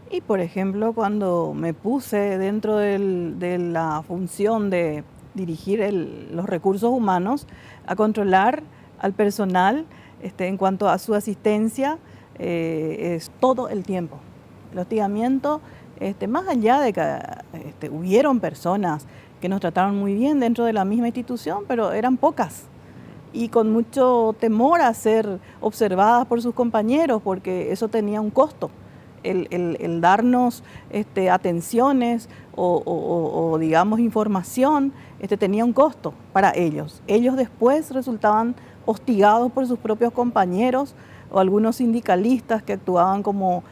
Y por ejemplo, cuando me puse dentro de la función de dirigir los recursos humanos, a controlar al personal en cuanto a su asistencia, es todo el tiempo. El hostigamiento, más allá de que hubieron personas que nos trataron muy bien dentro de la misma institución, pero eran pocas y con mucho temor a ser observadas por sus compañeros, porque eso tenía un costo. El darnos atenciones o, digamos, información, tenía un costo para ellos. Ellos después resultaban hostigados por sus propios compañeros o algunos sindicalistas que actuaban como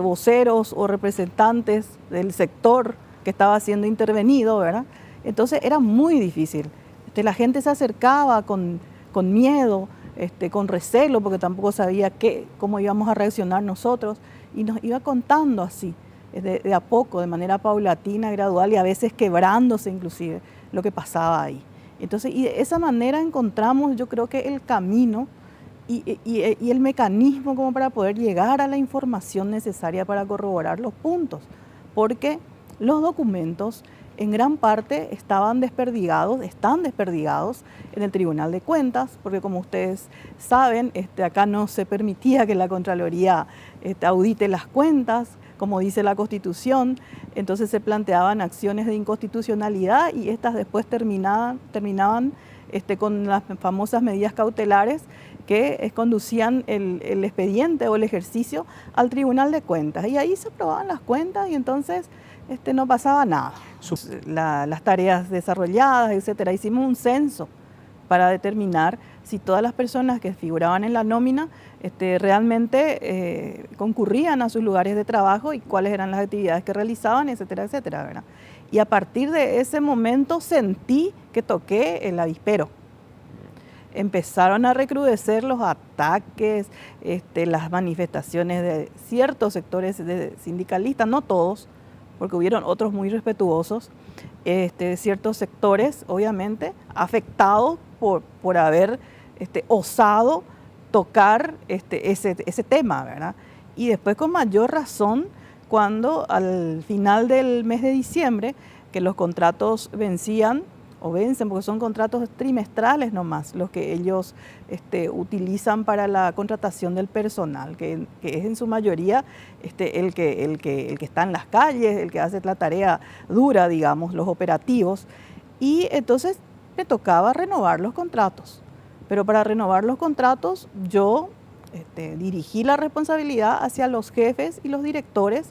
voceros o representantes del sector que estaba siendo intervenido, ¿verdad? Entonces era muy difícil. La gente se acercaba con miedo, con recelo, porque tampoco sabía cómo íbamos a reaccionar nosotros, y nos iba contando así, de a poco, de manera paulatina, gradual, y a veces quebrándose inclusive lo que pasaba ahí. Entonces, y de esa manera encontramos, yo creo que el camino y el mecanismo como para poder llegar a la información necesaria para corroborar los puntos, porque los documentos en gran parte están desperdigados en el Tribunal de Cuentas, porque como ustedes saben, acá no se permitía que la Contraloría audite las cuentas, como dice la Constitución. Entonces se planteaban acciones de inconstitucionalidad y estas después terminaban con las famosas medidas cautelares que conducían el expediente o el ejercicio al Tribunal de Cuentas. Y ahí se aprobaban las cuentas y entonces no pasaba nada. Las tareas desarrolladas, etcétera. Hicimos un censo para determinar si todas las personas que figuraban en la nómina realmente concurrían a sus lugares de trabajo y cuáles eran las actividades que realizaban, etcétera, etcétera, ¿verdad? Y a partir de ese momento sentí que toqué el avispero. Empezaron a recrudecer los ataques, las manifestaciones de ciertos sectores de sindicalistas, no todos, porque hubieron otros muy respetuosos, ciertos sectores, obviamente, afectados por haber osado tocar ese tema, ¿verdad? Y después con mayor razón, cuando al final del mes de diciembre, que los contratos vencían, o vencen, porque son contratos trimestrales nomás, los que ellos utilizan para la contratación del personal, que es en su mayoría el que está en las calles, el que hace la tarea dura, digamos, los operativos. Y entonces me tocaba renovar los contratos. Pero para renovar los contratos yo dirigí la responsabilidad hacia los jefes y los directores,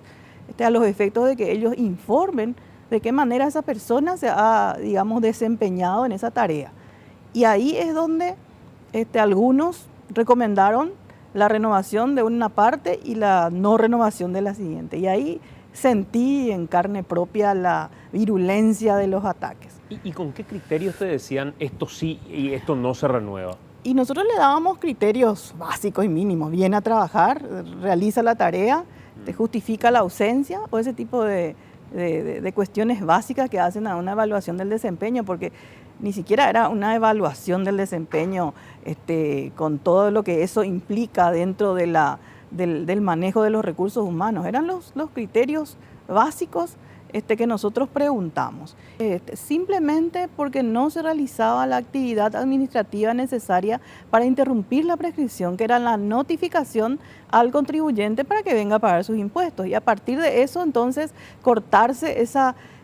a los efectos de que ellos informen de qué manera esa persona se ha, digamos, desempeñado en esa tarea. Y ahí es donde algunos recomendaron la renovación de una parte y la no renovación de la siguiente. Y ahí sentí en carne propia la virulencia de los ataques. ¿Y con qué criterios te decían esto sí y esto no se renueva? Y nosotros le dábamos criterios básicos y mínimos. Viene a trabajar, realiza la tarea, te justifica la ausencia o ese tipo de cuestiones básicas que hacen a una evaluación del desempeño, porque ni siquiera era una evaluación del desempeño con todo lo que eso implica dentro de del manejo de los recursos humanos. Eran los criterios básicos que nosotros preguntamos. Simplemente porque no se realizaba la actividad administrativa necesaria para interrumpir la prescripción, que era la notificación al contribuyente para que venga a pagar sus impuestos. Y a partir de eso, entonces, cortarse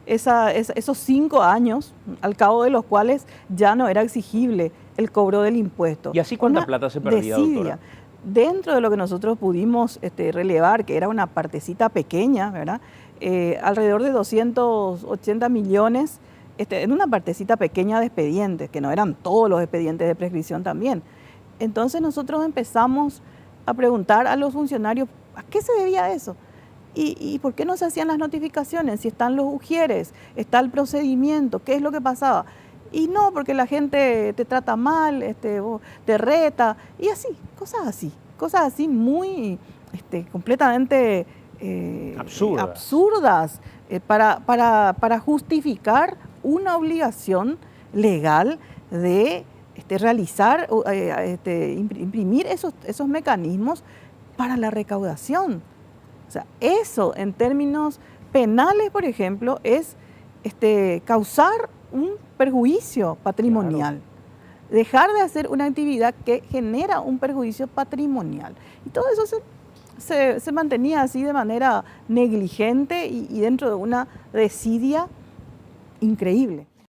esos 5 años, al cabo de los cuales ya no era exigible el cobro del impuesto. ¿Y así cuánta plata se perdía, doctora? Dentro de lo que nosotros pudimos relevar, que era una partecita pequeña, ¿verdad? Alrededor de 280 millones en una partecita pequeña de expedientes, que no eran todos los expedientes de prescripción también. Entonces nosotros empezamos a preguntar a los funcionarios a qué se debía eso y por qué no se hacían las notificaciones, si están los ujieres, está el procedimiento, qué es lo que pasaba. Y no, porque la gente te trata mal, te reta, y así, cosas así muy completamente absurdas para justificar una obligación legal de realizar, imprimir esos mecanismos para la recaudación. O sea, eso en términos penales, por ejemplo, es causar un perjuicio patrimonial. Claro. Dejar de hacer una actividad que genera un perjuicio patrimonial. Y todo eso se mantenía así de manera negligente y dentro de una desidia increíble.